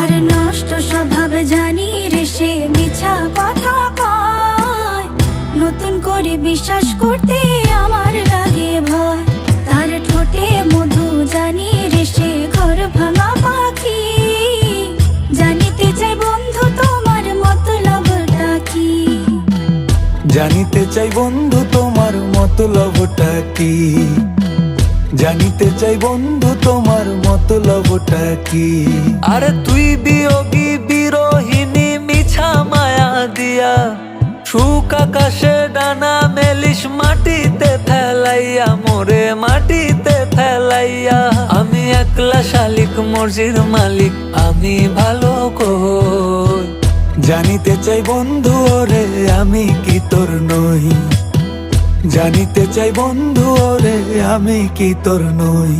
তার নষ্ট স্বভাব জানি রে, সে মিছা কথা কয়। নতুন করে বিশ্বাস করতে আমার লাগে ভয়। তার ঠোঁটে মধু জানি রে, সে ঘর ভাঙা পাখি। জানিতে চাই বন্ধু তোমার মতলবটা কি। জানিতে চাই বন্ধু তোমার মতলবটা কি। জানিতে চাই বন্ধু তোমার মতলবটা কি। আরে তুই বিয়োগী বিরোহিনী মিছা মায়া দিয়া, সুখ আকাশে ডানা মেলিস মাটিতে ফেলাইয়া, মোরে মাটিতে ফেলাইয়া। আমি একলা শালিক মর্জির মালিক, আমি ভালো কই। জানিতে চাই বন্ধু ওরে আমি কি তোর নই। জানিতে চাই বন্ধু ওরে আমি কি তোর নই।